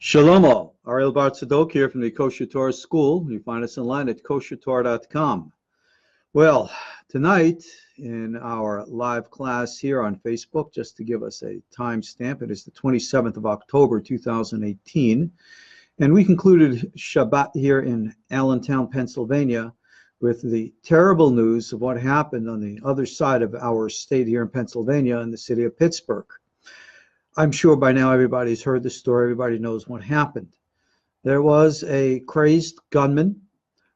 Shalom all. Ariel Tzadok here from the KosherTorah School. You find us online at KosherTorah.com. Well, tonight in our live class here on Facebook, just to give us a timestamp, it is the 27th of October 2018. And we concluded Shabbat here in Allentown, Pennsylvania, with the terrible news of what happened on the other side of our state here in Pennsylvania in the city of Pittsburgh. I'm sure by now everybody's heard the story. Everybody knows what happened. There was a crazed gunman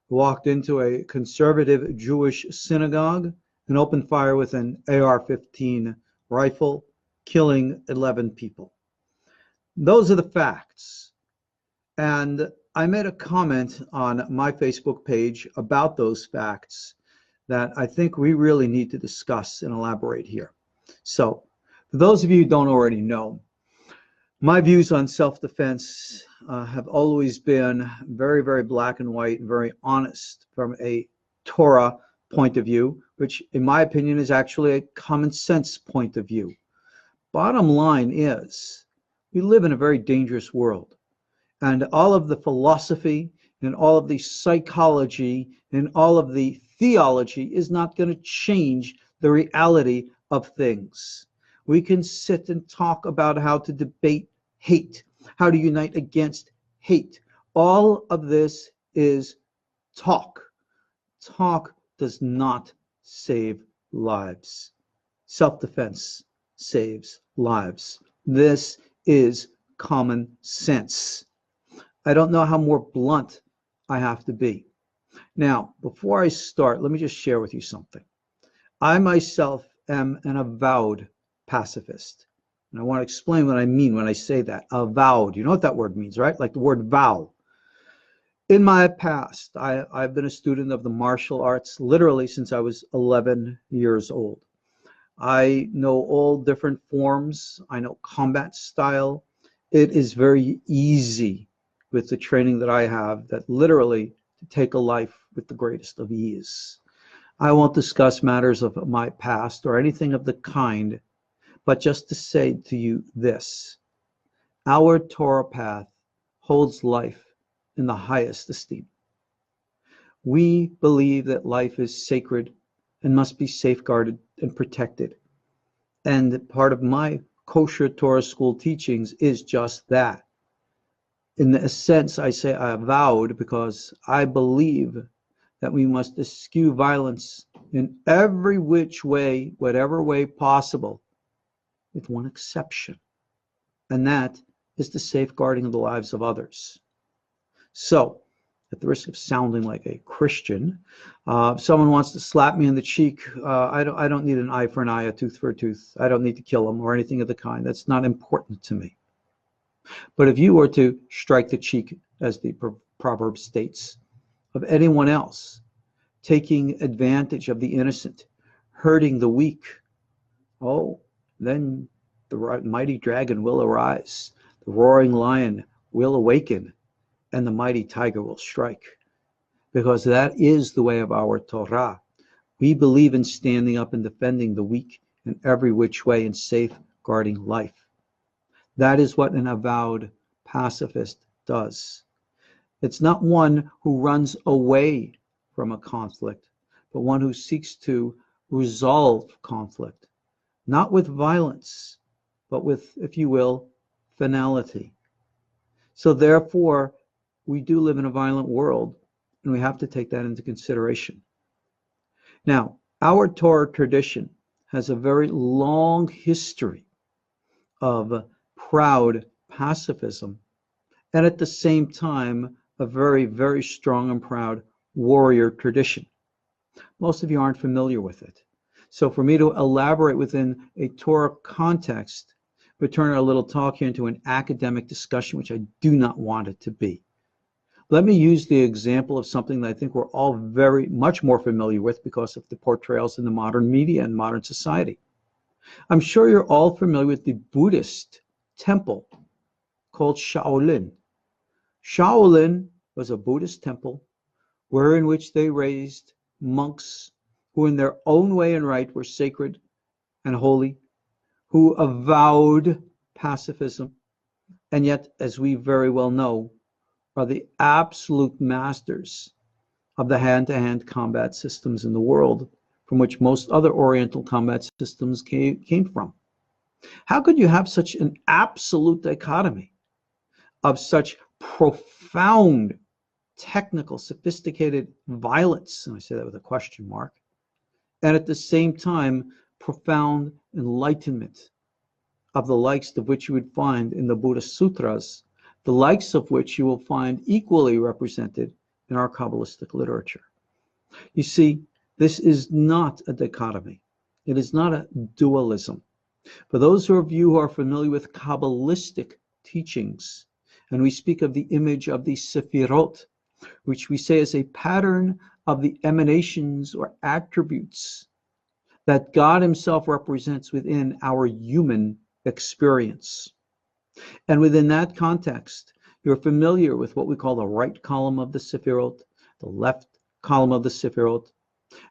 who walked into a conservative Jewish synagogue and opened fire with an AR-15 rifle, killing 11 people. Those are the facts. And I made a comment on my Facebook page about those facts that I think we really need to discuss and elaborate here. So, for those of you who don't already know, my views on self-defense have always been very, very black and white and very honest from a Torah point of view, which in my opinion is actually a common sense point of view. Bottom line is, we live in a very dangerous world, and all of the philosophy and all of the psychology and all of the theology is not going to change the reality of things. We can sit and talk about how to debate hate, how to unite against hate. All of this is talk. Talk does not save lives. Self-defense saves lives. This is common sense. I don't know how more blunt I have to be. Now, before I start, let me just share with you something. I myself am an avowed pacifist. And I want to explain what I mean when I say that. Avowed. You know what that word means, right? Like the word vow. In my past, I've been a student of the martial arts literally since I was 11 years old. I know all different forms. I know combat style. It is very easy with the training that I have that literally to take a life with the greatest of ease. I won't discuss matters of my past or anything of the kind, but just to say to you this: our Torah path holds life in the highest esteem. We believe that life is sacred and must be safeguarded and protected. And part of my kosher Torah school teachings is just that. In a sense, I say I vowed because I believe that we must eschew violence in every which way, whatever way possible, with one exception, and that is the safeguarding of the lives of others. So, at the risk of sounding like a Christian, if someone wants to slap me in the cheek, I don't need an eye for an eye, a tooth for a tooth. I don't need to kill them or anything of the kind. That's not important to me. But if you were to strike the cheek, as the proverb states, of anyone else, taking advantage of the innocent, hurting the weak, then the mighty dragon will arise, the roaring lion will awaken, and the mighty tiger will strike. Because that is the way of our Torah. We believe in standing up and defending the weak in every which way and safeguarding life. That is what an avowed pacifist does. It's not one who runs away from a conflict, but one who seeks to resolve conflict. Not with violence, but with, if you will, finality. So therefore, we do live in a violent world, and we have to take that into consideration. Now, our Torah tradition has a very long history of proud pacifism, and at the same time, a very, very strong and proud warrior tradition. Most of you aren't familiar with it. So for me to elaborate within a Torah context would turn our little talk here into an academic discussion, which I do not want it to be. Let me use the example of something that I think we're all very much more familiar with because of the portrayals in the modern media and modern society. I'm sure you're all familiar with the Buddhist temple called Shaolin. Shaolin was a Buddhist temple wherein which they raised monks who in their own way and right were sacred and holy, who avowed pacifism, and yet, as we very well know, are the absolute masters of the hand-to-hand combat systems in the world, from which most other Oriental combat systems came from. How could you have such an absolute dichotomy of such profound, technical, sophisticated violence, and I say that with a question mark, and at the same time, profound enlightenment of the likes of which you would find in the Buddhist sutras, the likes of which you will find equally represented in our Kabbalistic literature? You see, this is not a dichotomy. It is not a dualism. For those of you who are familiar with Kabbalistic teachings, and we speak of the image of the Sefirot, which we say is a pattern of the emanations or attributes that God himself represents within our human experience. And within that context, you're familiar with what we call the right column of the Sefirot, the left column of the Sefirot,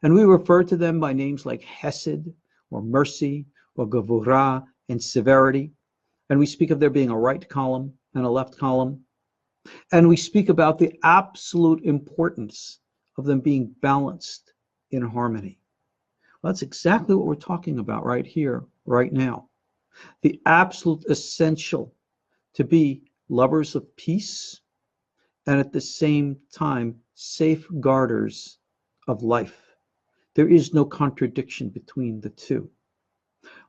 and we refer to them by names like Hesed, or mercy, or Gevurah, and severity. And we speak of there being a right column and a left column. And we speak about the absolute importance of them being balanced in harmony. Well, that's exactly what we're talking about right here, right now. The absolute essential to be lovers of peace and at the same time safeguarders of life. There is no contradiction between the two.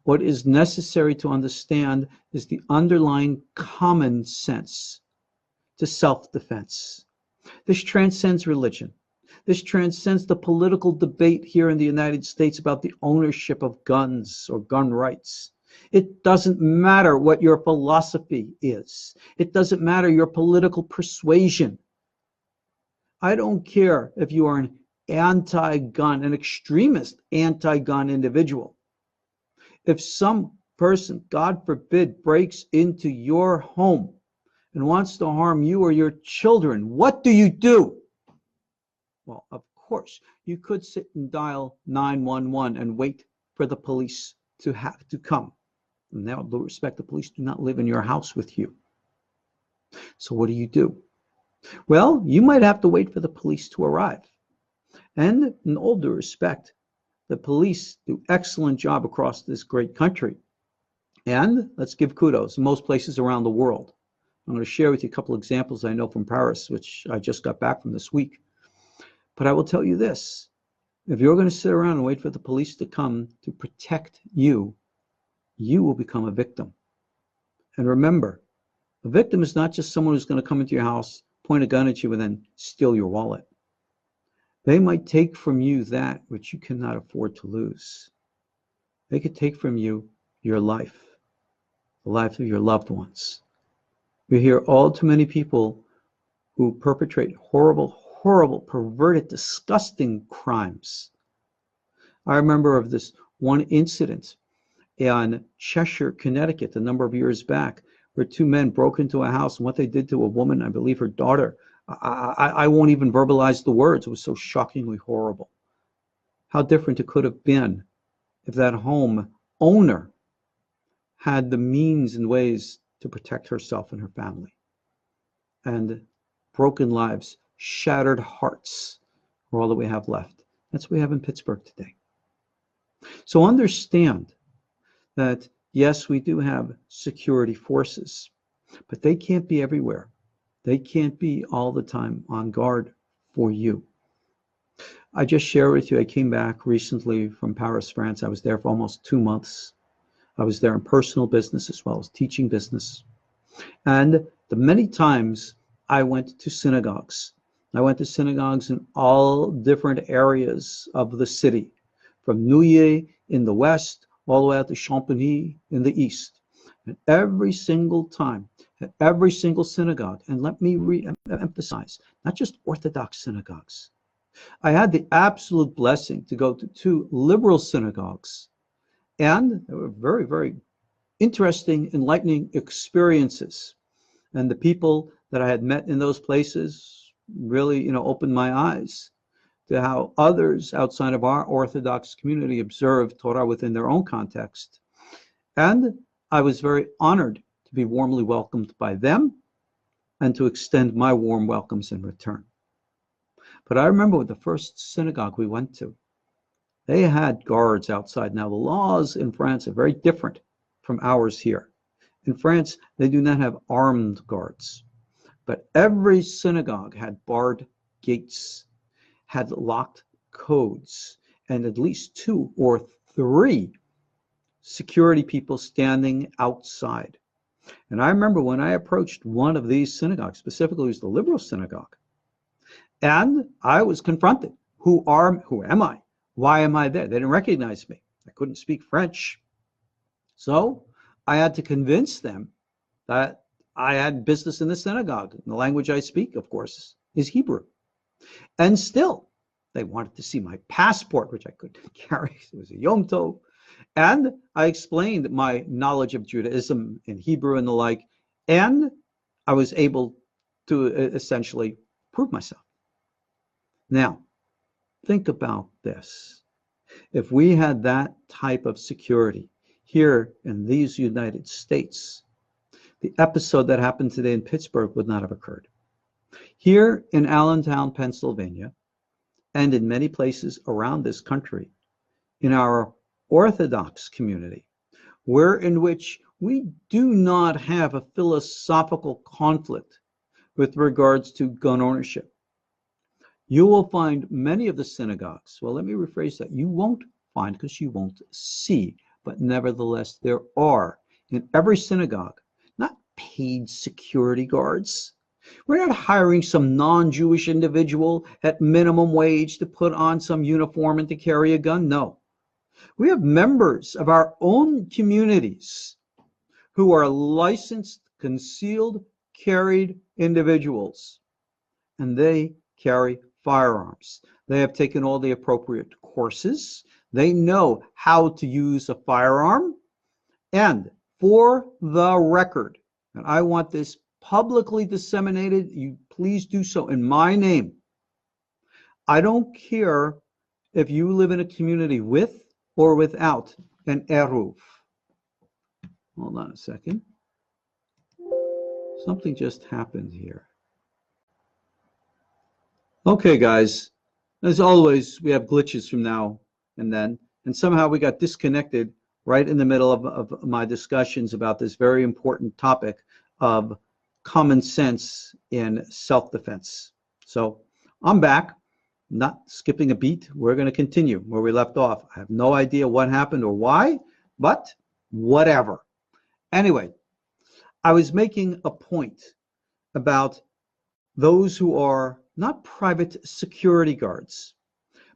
What is necessary to understand is the underlying common sense to self-defense. This transcends religion. This transcends the political debate here in the United States about the ownership of guns or gun rights. It doesn't matter what your philosophy is. It doesn't matter your political persuasion. I don't care if you are an anti-gun, an extremist anti-gun individual. If some person, God forbid, breaks into your home and wants to harm you or your children, what do? Well, of course, you could sit and dial 911 and wait for the police to have to come. And now, with due respect, the police do not live in your house with you. So what do? Well, you might have to wait for the police to arrive. And in all due respect, the police do an excellent job across this great country. And let's give kudos in most places around the world. I'm going to share with you a couple examples I know from Paris, which I just got back from this week. But I will tell you this. If you're going to sit around and wait for the police to come to protect you, you will become a victim. And remember, a victim is not just someone who's going to come into your house, point a gun at you, and then steal your wallet. They might take from you that which you cannot afford to lose. They could take from you your life, the life of your loved ones. We hear all too many people who perpetrate horrible, perverted, disgusting crimes. I remember of this one incident in Cheshire, Connecticut, a number of years back, where two men broke into a house, and what they did to a woman, I believe her daughter, I won't even verbalize the words. It was so shockingly horrible. How different it could have been if that home owner had the means and ways to protect herself and her family. And broken lives, shattered hearts are all that we have left. That's what we have in Pittsburgh today. So understand that, yes, we do have security forces, but they can't be everywhere. They can't be all the time on guard for you. I just share with you, I came back recently from Paris, France. I was there for almost 2 months. I was there in personal business as well as teaching business. And the many times I went to synagogues. I went to synagogues in all different areas of the city, from Neuilly in the west, all the way out to Champigny in the east. And every single time, at every single synagogue, and let me re-emphasize, not just Orthodox synagogues. I had the absolute blessing to go to 2 liberal synagogues, and they were very, very interesting, enlightening experiences. And the people that I had met in those places really, opened my eyes to how others outside of our Orthodox community observe Torah within their own context. And I was very honored to to be warmly welcomed by them and to extend my warm welcomes in return. But I remember with the first synagogue we went to, they had guards outside. Now, the laws in France are very different from ours here. In France, they do not have armed guards, but every synagogue had barred gates, had locked codes, and at least 2 or 3 security people standing outside. And I remember when I approached one of these synagogues, specifically it was the liberal synagogue, and I was confronted. Who am I? Why am I there? They didn't recognize me. I couldn't speak French. So I had to convince them that I had business in the synagogue. And the language I speak, of course, is Hebrew. And still, they wanted to see my passport, which I couldn't carry. It was a Yom Tov. And I explained my knowledge of Judaism in Hebrew and the like. And I was able to essentially prove myself. Now, think about this. If we had that type of security here in these United States, the episode that happened today in Pittsburgh would not have occurred. Here in Allentown, Pennsylvania, and in many places around this country, in our Orthodox community, in which we do not have a philosophical conflict with regards to gun ownership, you will find many of the synagogues, well, let me rephrase that, you won't find because you won't see, but nevertheless there are in every synagogue, not paid security guards. We're not hiring some non-Jewish individual at minimum wage to put on some uniform and to carry a gun. No. We have members of our own communities who are licensed, concealed, carried individuals, and they carry firearms. They have taken all the appropriate courses. They know how to use a firearm. And for the record, and I want this publicly disseminated, you please do so in my name. I don't care if you live in a community with or without an eruv. Hold on a second. Something just happened here. Okay, guys, as always, we have glitches from now and then, and somehow we got disconnected right in the middle of my discussions about this very important topic of common sense in self-defense. So I'm back, not skipping a beat. We're going to continue where we left off. I have no idea what happened or why, but whatever. Anyway, I was making a point about those who are not private security guards,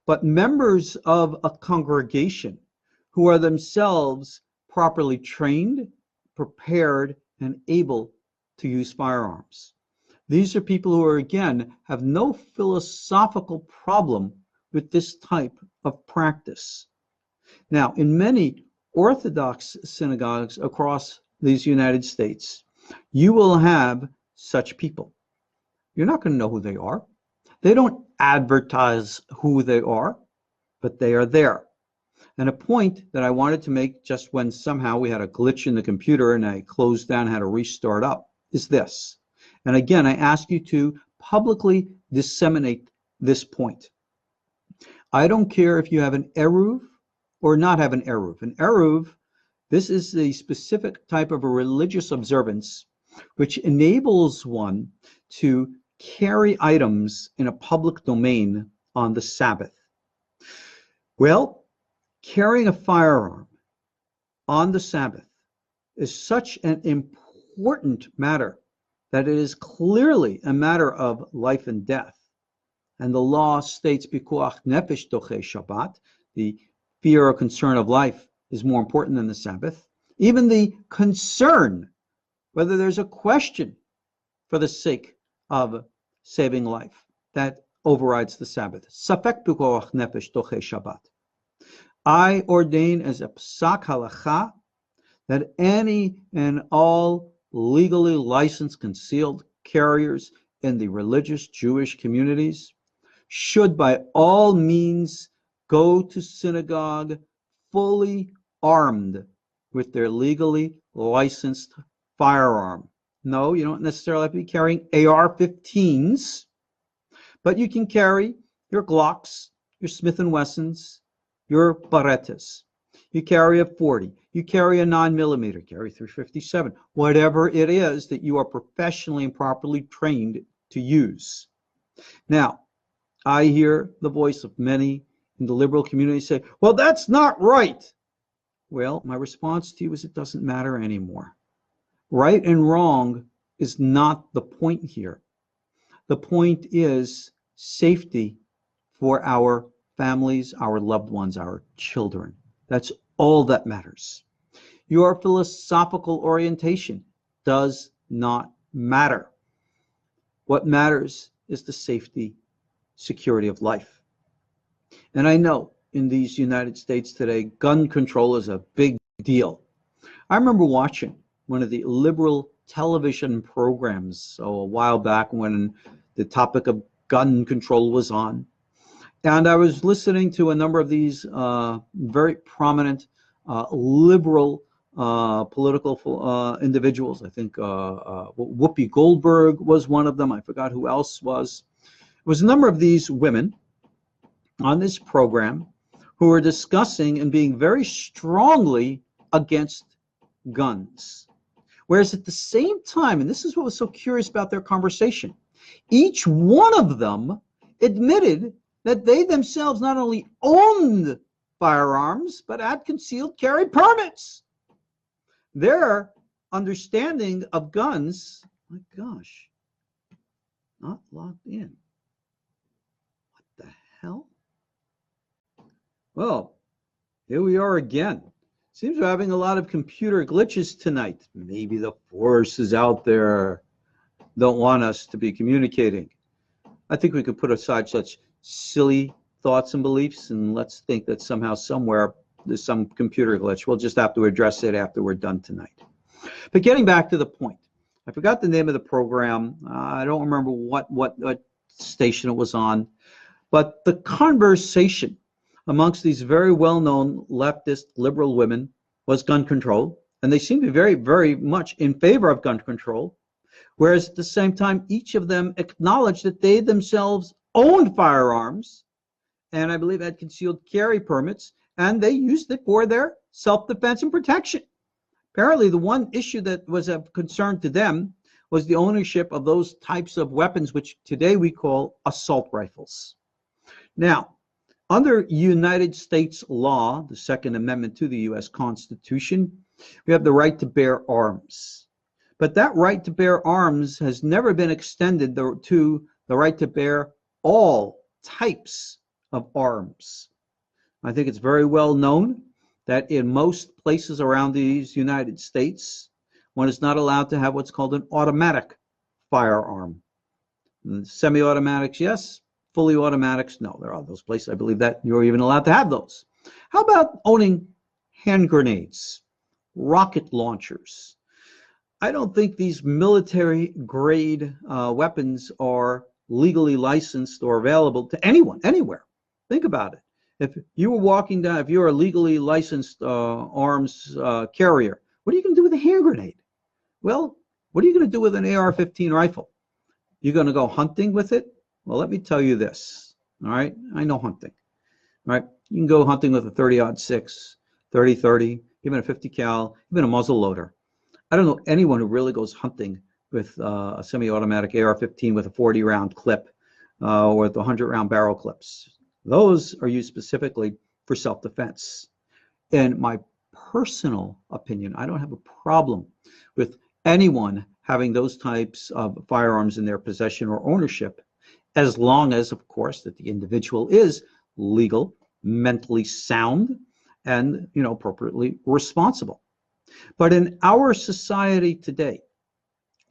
but members of a congregation who are themselves properly trained, prepared, and able to use firearms. These are people who are, again, have no philosophical problem with this type of practice. Now, in many Orthodox synagogues across these United States, you will have such people. You're not going to know who they are. They don't advertise who they are, but they are there. And a point that I wanted to make just when somehow we had a glitch in the computer and I closed down, had to restart up, is this. And again, I ask you to publicly disseminate this point. I don't care if you have an eruv or not have an eruv. An eruv, this is the specific type of a religious observance which enables one to carry items in a public domain on the Sabbath. Well, carrying a firearm on the Sabbath is such an important matter that it is clearly a matter of life and death. And the law states, Pikuach nefesh doche Shabbat, the fear or concern of life is more important than the Sabbath. Even the concern, whether there's a question for the sake of saving life, that overrides the Sabbath. Safek pikuach nefesh doche Shabbat. I ordain as a psak halacha that any and all legally licensed concealed carriers in the religious Jewish communities should by all means go to synagogue fully armed with their legally licensed firearm. No, you don't necessarily have to be carrying AR-15s, but you can carry your Glocks, your Smith & Wessons, your Berettas. You carry a 40, you carry a 9mm, carry 357, whatever it is that you are professionally and properly trained to use. Now, I hear the voice of many in the liberal community say, well, that's not right. Well, my response to you is it doesn't matter anymore. Right and wrong is not the point here. The point is safety for our families, our loved ones, our children. That's all that matters. Your philosophical orientation does not matter. What matters is the safety, security of life. And I know in these United States today, gun control is a big deal. I remember watching one of the liberal television programs a while back when the topic of gun control was on. And I was listening to a number of these very prominent liberal political individuals. I think Whoopi Goldberg was one of them. I forgot who else was. It was a number of these women on this program who were discussing and being very strongly against guns. Whereas at the same time, and this is what was so curious about their conversation, each one of them admitted that they themselves not only owned firearms, but had concealed carry permits. Their understanding of guns, my gosh, not logged in. What the hell? Well, here we are again. Seems we're having a lot of computer glitches tonight. Maybe the forces out there don't want us to be communicating. I think we could put aside such silly thoughts and beliefs, and let's think that somehow, somewhere, there's some computer glitch. We'll just have to address it after we're done tonight. But getting back to the point, I forgot the name of the program. I don't remember what station it was on, but the conversation amongst these very well-known leftist liberal women was gun control, and they seem to be very, very much in favor of gun control, whereas at the same time, each of them acknowledged that they themselves owned firearms, and I believe had concealed carry permits, and they used it for their self-defense and protection. Apparently, the one issue that was of concern to them was the ownership of those types of weapons, which today we call assault rifles. Now, under United States law, the Second Amendment to the U.S. Constitution, we have the right to bear arms. But that right to bear arms has never been extended to the right to bear all types of arms. I think it's very well known that in most places around these United States, one is not allowed to have what's called an automatic firearm. Semi-automatics, yes. Fully automatics, no. There are those places, I believe, that you're even allowed to have those. How about owning hand grenades, rocket launchers? I don't think these military-grade weapons are legally licensed or available to anyone, anywhere. Think about it. If you were walking down, if you're a legally licensed arms carrier, what are you going to do with a hand grenade? Well, what are you going to do with an AR-15 rifle? You're going to go hunting with it? Well, let me tell you this, all right? I know hunting, all right? You can go hunting with a 30-06, 30-30, even a 50 cal, even a muzzle loader. I don't know anyone who really goes hunting with a semi-automatic AR-15 with a 40-round clip or with 100-round barrel clips. Those are used specifically for self-defense. In my personal opinion, I don't have a problem with anyone having those types of firearms in their possession or ownership, as long as, of course, that the individual is legal, mentally sound, and appropriately responsible. But in our society today,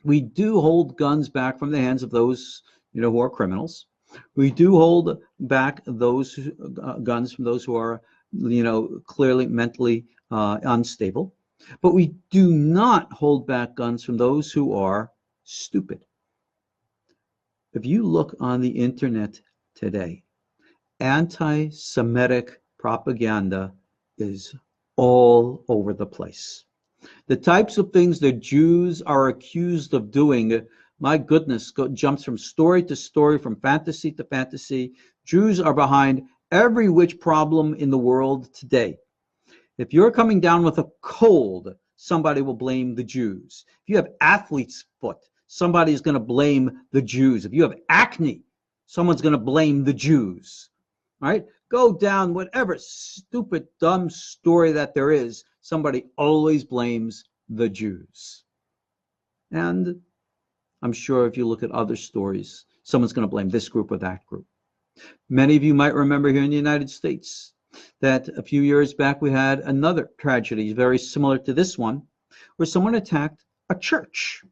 we do hold guns back from the hands of those who are criminals. We do hold back those guns from those who are clearly mentally unstable. But we do not hold back guns from those who are stupid. If you look on the internet today, anti-Semitic propaganda is all over the place. The types of things that Jews are accused of doing, my goodness, jumps from story to story, from fantasy to fantasy. Jews are behind every which problem in the world today. If you're coming down with a cold, somebody will blame the Jews. If you have athlete's foot, somebody's going to blame the Jews. If you have acne, someone's going to blame the Jews. Right? Go down whatever stupid, dumb story that there is, somebody always blames the Jews. And I'm sure if you look at other stories, someone's going to blame this group or that group. Many of you might remember here in the United States that a few years back we had another tragedy very similar to this one, where someone attacked a church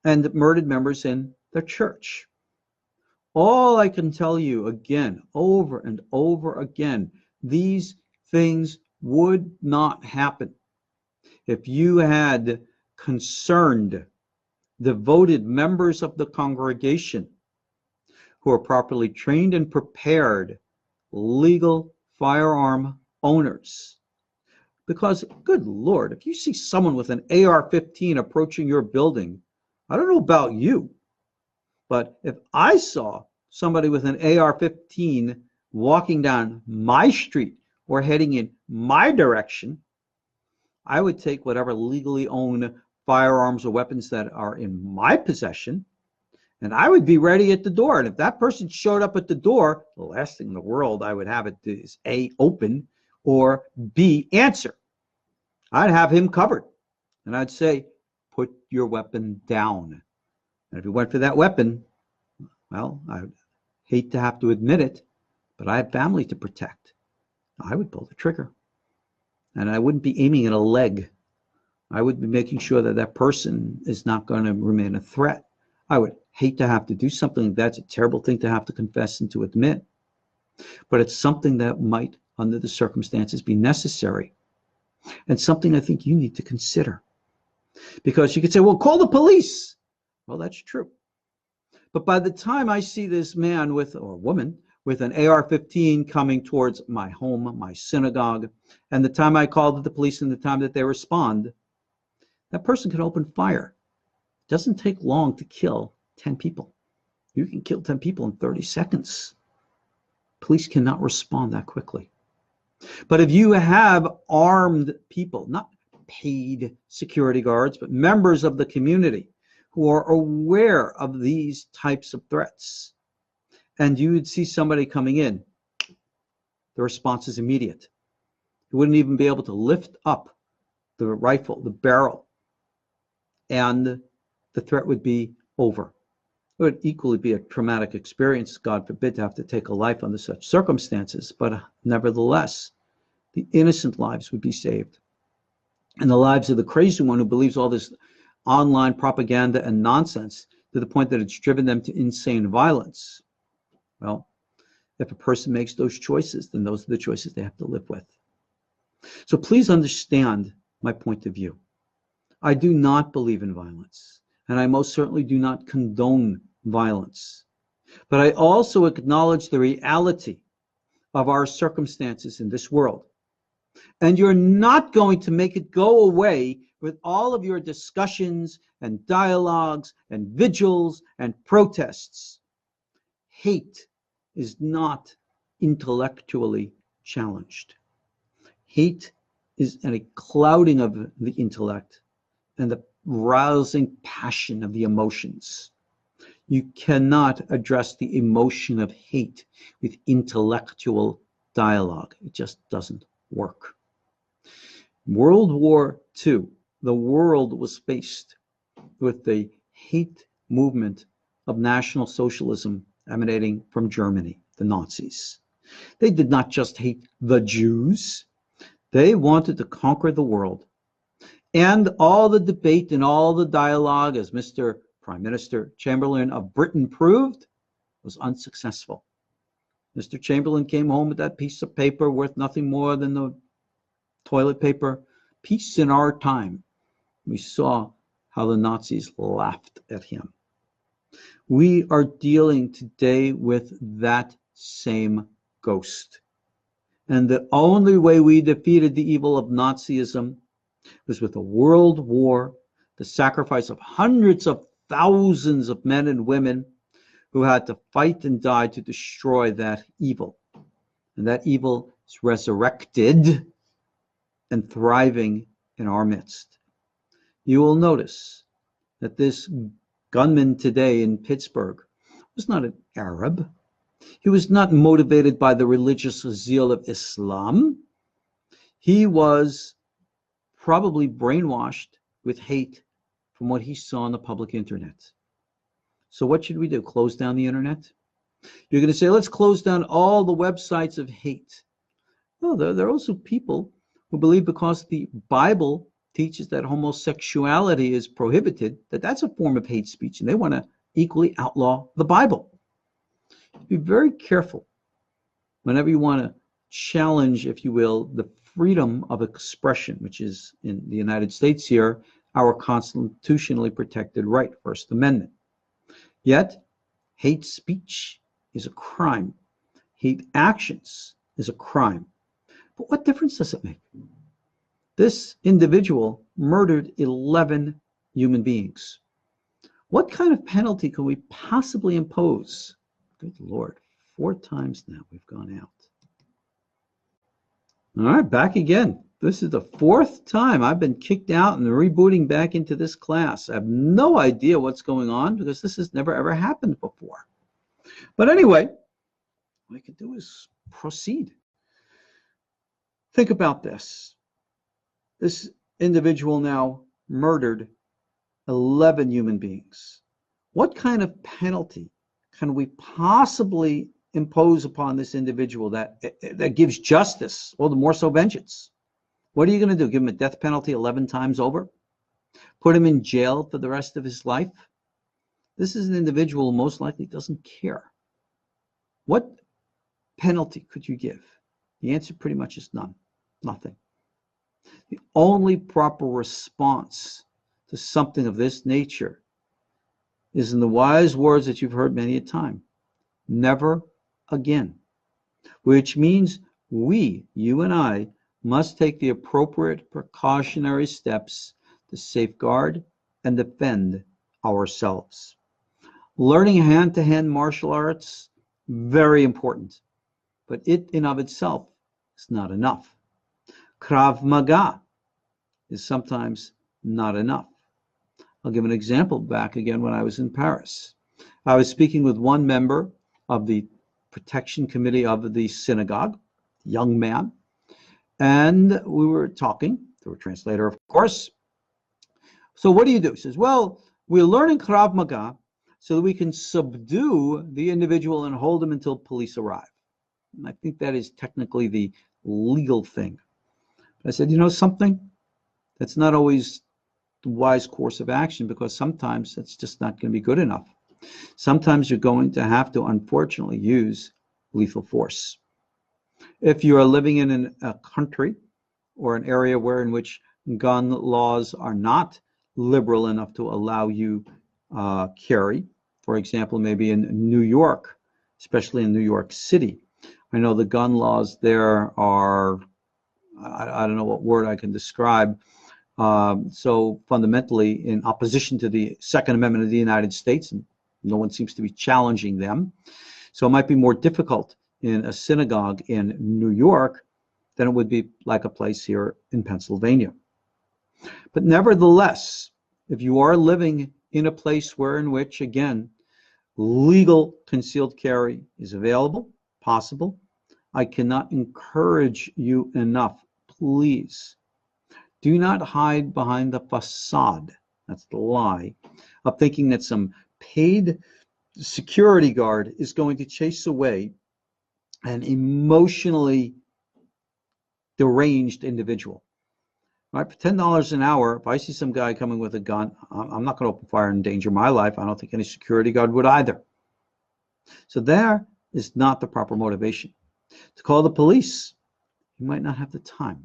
and murdered members in their church. All I can tell you again, over and over again, these things would not happen if you had concerned, devoted members of the congregation who are properly trained and prepared, legal firearm owners. Because, good Lord, if you see someone with an AR-15 approaching your building, I don't know about you, but if I saw somebody with an AR-15 walking down my street or heading in my direction, I would take whatever legally owned firearms or weapons that are in my possession, and I would be ready at the door. And if that person showed up at the door, the last thing in the world I would have it is A, open, or B, answer. I'd have him covered. And I'd say, put your weapon down. And if he went for that weapon, well, I hate to have to admit it, but I have family to protect. I would pull the trigger. And I wouldn't be aiming at a leg. I would be making sure that that person is not going to remain a threat. I would hate to have to do something like that. It's a terrible thing to have to confess and to admit. But it's something that might, under the circumstances, be necessary. And something I think you need to consider. Because you could say, well, call the police. Well, that's true. But by the time I see this man or woman with an AR-15 coming towards my home, my synagogue, and the time I call the police and the time that they respond, that person can open fire. It doesn't take long to kill 10 people. You can kill 10 people in 30 seconds. Police cannot respond that quickly. But if you have armed people, not paid security guards, but members of the community who are aware of these types of threats, and you would see somebody coming in, the response is immediate. You wouldn't even be able to lift up the rifle, the barrel, and the threat would be over. It would equally be a traumatic experience, God forbid, to have to take a life under such circumstances, but nevertheless, the innocent lives would be saved. And the lives of the crazy one who believes all this online propaganda and nonsense to the point that it's driven them to insane violence. Well, if a person makes those choices, then those are the choices they have to live with. So please understand my point of view. I do not believe in violence, and I most certainly do not condone violence. But I also acknowledge the reality of our circumstances in this world. And you're not going to make it go away with all of your discussions and dialogues and vigils and protests. Hate is not intellectually challenged. Hate is a clouding of the intellect and the rousing passion of the emotions. You cannot address the emotion of hate with intellectual dialogue. It just doesn't work. World War II, the world was faced with the hate movement of National Socialism emanating from Germany, the Nazis. They did not just hate the Jews. They wanted to conquer the world. And all the debate and all the dialogue, as Mr. Prime Minister Chamberlain of Britain proved, was unsuccessful. Mr. Chamberlain came home with that piece of paper worth nothing more than the toilet paper. Peace in our time. We saw how the Nazis laughed at him. We are dealing today with that same ghost. And the only way we defeated the evil of Nazism It was with a world war, the sacrifice of hundreds of thousands of men and women who had to fight and die to destroy that evil. And that evil is resurrected and thriving in our midst. You will notice that this gunman today in Pittsburgh was not an Arab. He was not motivated by the religious zeal of Islam. He was probably brainwashed with hate from what he saw on the public internet. So what should we do? Close down the internet? You're going to say, let's close down all the websites of hate. No, there are also people who believe because the Bible teaches that homosexuality is prohibited, that's a form of hate speech, and they want to equally outlaw the Bible. Be very careful whenever you want to challenge, if you will, the freedom of expression, which is in the United States here, our constitutionally protected right, First Amendment. Yet, hate speech is a crime. Hate actions is a crime. But what difference does it make? This individual murdered 11 human beings. What kind of penalty can we possibly impose? Good Lord, 4 times now we've gone out. All right, back again. This is the 4th time I've been kicked out and rebooting back into this class. I have no idea what's going on because this has never ever happened before. But anyway, what I can do is proceed. Think about this. This individual now murdered 11 human beings. What kind of penalty can we possibly impose upon this individual that gives justice, or the more so vengeance? What are you going to do? Give him a death penalty 11 times over? Put him in jail for the rest of his life? This is an individual who most likely doesn't care. What penalty could you give? The answer pretty much is none. Nothing. The only proper response to something of this nature is in the wise words that you've heard many a time. Never again. Which means we, you and I, must take the appropriate precautionary steps to safeguard and defend ourselves. Learning hand-to-hand martial arts, very important, but it in of itself is not enough. Krav Maga is sometimes not enough. I'll give an example back again when I was in Paris. I was speaking with one member of the protection committee of the synagogue, young man, and we were talking through a translator, of course. So what do you do? He says, well, we're learning Krav Maga so that we can subdue the individual and hold him until police arrive. And I think that is technically the legal thing. I said, you know something? That's not always the wise course of action, because sometimes it's just not going to be good enough. Sometimes you're going to have to, unfortunately, use lethal force. If you are living in a country or an area in which gun laws are not liberal enough to allow you carry, for example, maybe in New York, especially in New York City, I know the gun laws there are, I don't know what word I can describe, so fundamentally in opposition to the Second Amendment of the United States, and no one seems to be challenging them. So it might be more difficult in a synagogue in New York than it would be like a place here in Pennsylvania. But nevertheless, if you are living in a place in which, again, legal concealed carry is available, possible, I cannot encourage you enough. Please do not hide behind the facade, that's the lie, of thinking that some paid security guard is going to chase away an emotionally deranged individual. Right? For $10 an hour, if I see some guy coming with a gun, I'm not going to open fire and endanger my life. I don't think any security guard would either. So there is not the proper motivation. To call the police, you might not have the time,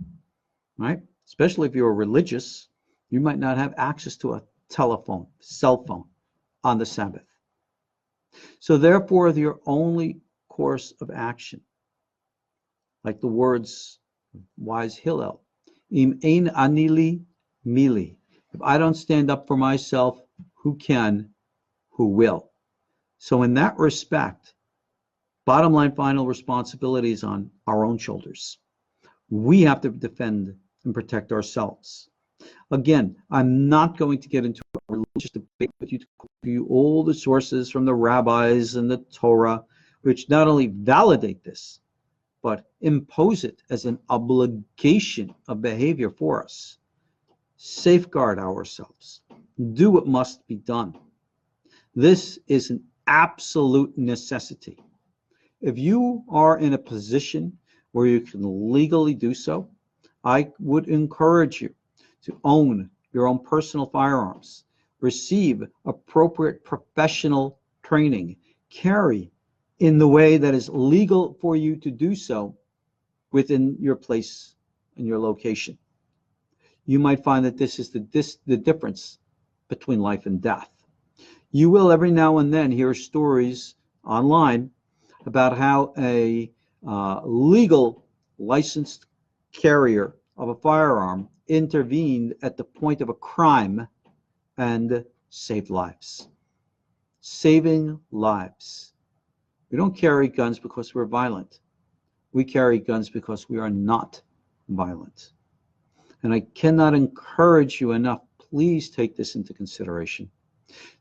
right? Especially if you're religious, you might not have access to a telephone, cell phone on the Sabbath. So therefore, your only course of action, like the words of wise Hillel, Im ein anili mili. If I don't stand up for myself, who can? Who will? So in that respect, bottom line, final responsibility is on our own shoulders. We have to defend and protect ourselves. Again, I'm not going to get into a religious debate with you to give you all the sources from the rabbis and the Torah, which not only validate this, but impose it as an obligation of behavior for us. Safeguard ourselves. Do what must be done. This is an absolute necessity. If you are in a position where you can legally do so, I would encourage you to own your own personal firearms, receive appropriate professional training, carry in the way that is legal for you to do so within your place and your location. You might find that this is the difference between life and death. You will every now and then hear stories online about how a legal licensed carrier of a firearm intervened at the point of a crime and saved lives. Saving lives. We don't carry guns because we're violent. We carry guns because we are not violent. And I cannot encourage you enough, please take this into consideration.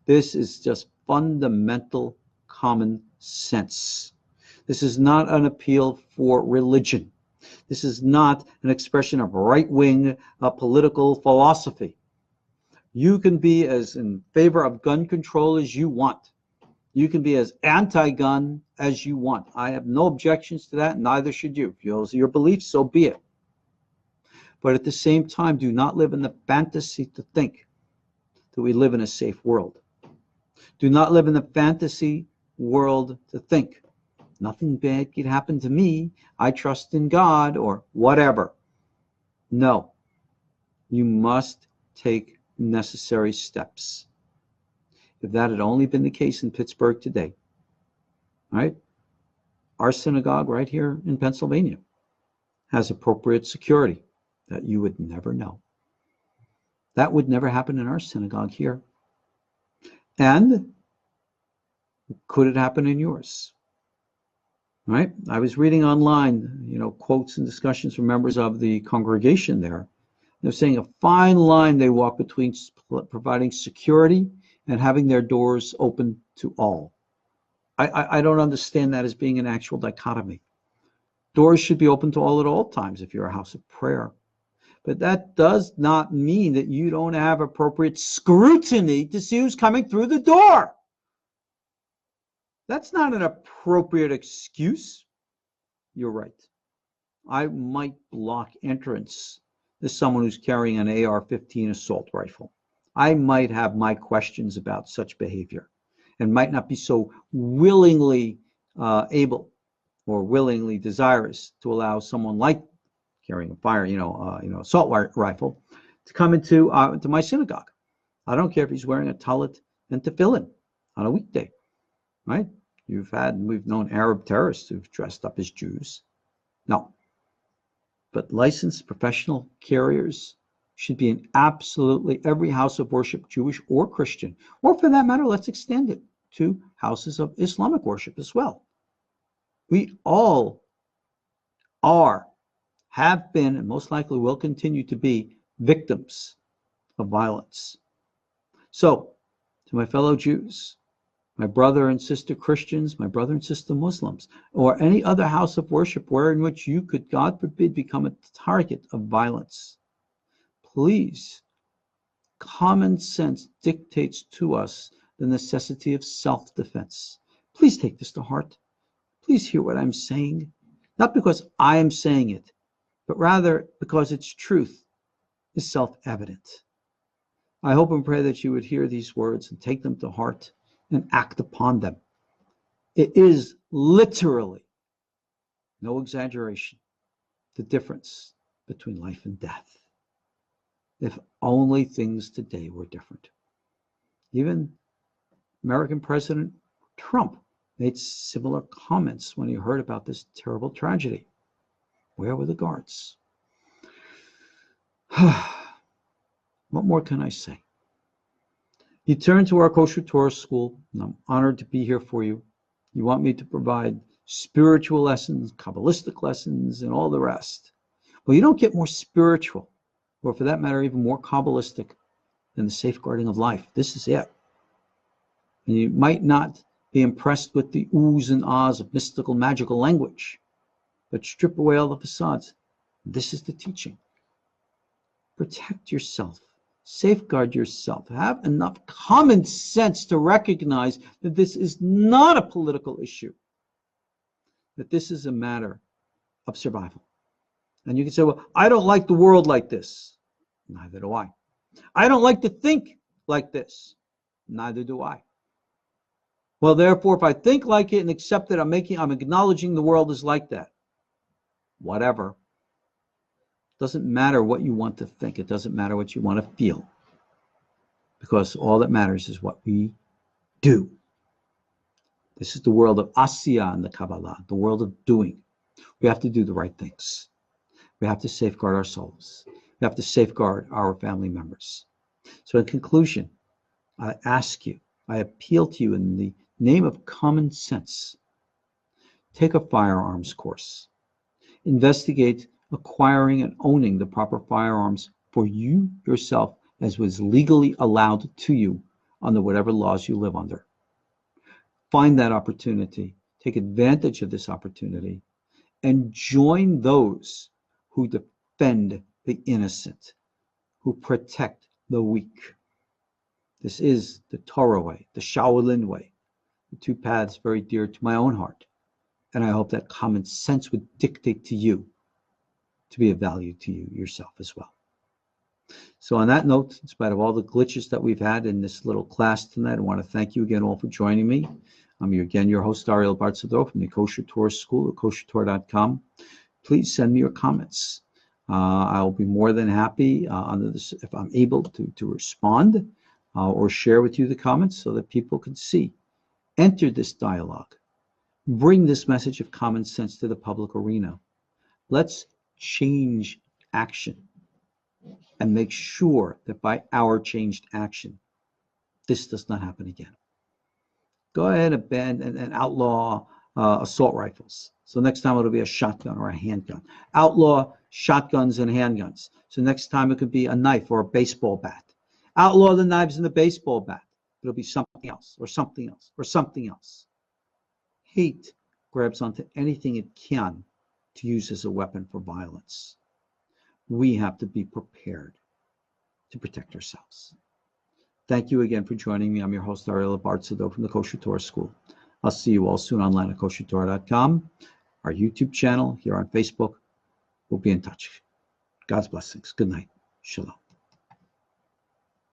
This is just fundamental common sense. This is not an appeal for religion. This is not an expression of right-wing political philosophy. You can be as in favor of gun control as you want. You can be as anti-gun as you want. I have no objections to that, neither should you. If those are your beliefs, so be it. But at the same time, do not live in the fantasy to think that we live in a safe world. Do not live in the fantasy world to think nothing bad could happen to me. I trust in God or whatever. No, you must take necessary steps. If that had only been the case in Pittsburgh today, right? Our synagogue right here in Pennsylvania has appropriate security that you would never know. That would never happen in our synagogue here. And could it happen in yours? Right? I was reading online, quotes and discussions from members of the congregation there. They're saying a fine line they walk between providing security and having their doors open to all. I don't understand that as being an actual dichotomy. Doors should be open to all at all times if you're a house of prayer. But that does not mean that you don't have appropriate scrutiny to see who's coming through the door. That's not an appropriate excuse. You're right. I might block entrance to someone who's carrying an AR-15 assault rifle. I might have my questions about such behavior and might not be so willingly able or willingly desirous to allow someone like carrying a fire, assault rifle to come into my synagogue. I don't care if he's wearing a talit and tefillin on a weekday, right? We've known Arab terrorists who've dressed up as Jews. No. But licensed professional carriers should be in absolutely every house of worship, Jewish or Christian, or for that matter, let's extend it to houses of Islamic worship as well. We all are, have been, and most likely will continue to be victims of violence. So, to my fellow Jews, my brother and sister Christians, my brother and sister Muslims, or any other house of worship wherein which you could, God forbid, become a target of violence, please, common sense dictates to us the necessity of self-defense. Please take this to heart. Please hear what I'm saying, not because I am saying it, but rather because its truth is self-evident. I hope and pray that you would hear these words and take them to heart and act upon them. It is literally, no exaggeration, the difference between life and death. If only things today were different. Even American President Trump made similar comments when he heard about this terrible tragedy. Where were the guards? What more can I say? You turn to our Kosher Torah school, and I'm honored to be here for you. You want me to provide spiritual lessons, Kabbalistic lessons, and all the rest. Well, you don't get more spiritual, or for that matter, even more Kabbalistic than the safeguarding of life. This is it. And you might not be impressed with the oohs and ahs of mystical, magical language, but strip away all the facades. This is the teaching. Protect yourself. Safeguard yourself. Have enough common sense to recognize that this is not a political issue, that this is a matter of survival. And you can say, well, I don't like the world like this. Neither do I. I don't like to think like this. Neither do I. Well, therefore, if I think like it and accept that I'm acknowledging the world is like that. Whatever. It doesn't matter what you want to think. It doesn't matter what you want to feel. Because all that matters is what we do. This is the world of Asiya in the Kabbalah, the world of doing. We have to do the right things. We have to safeguard our souls. We have to safeguard our family members. So in conclusion, I ask you, I appeal to you in the name of common sense. Take a firearms course. Investigate acquiring and owning the proper firearms for you yourself as was legally allowed to you under whatever laws you live under. Find that opportunity. Take advantage of this opportunity and join those who defend the innocent, who protect the weak. This is the Torah way, the Shaolin way, the two paths very dear to my own heart. And I hope that common sense would dictate to you to be of value to you yourself as well. So on that note, in spite of all the glitches that we've had in this little class tonight, I want to thank you again all for joining me. I'm your host, Ariel Tzadok from the KosherTorah School at KosherTorah.com. Please send me your comments. I'll be more than happy under this, if I'm able to respond or share with you the comments so that people can see. Enter this dialogue. Bring this message of common sense to the public arena. Let's change action and make sure that by our changed action, this does not happen again. Go ahead and ban and outlaw assault rifles. So next time it'll be a shotgun or a handgun. Outlaw shotguns and handguns. So next time it could be a knife or a baseball bat. Outlaw the knives and the baseball bat. It'll be something else or something else or something else. Hate grabs onto anything it can to use as a weapon for violence. We have to be prepared to protect ourselves. Thank you again for joining me. I'm your host, Ariel Tzadok from the Kosher Torah School. I'll see you all soon online at KosherTorah.com, our YouTube channel, here on Facebook. We'll be in touch. God's blessings. Good night. Shalom.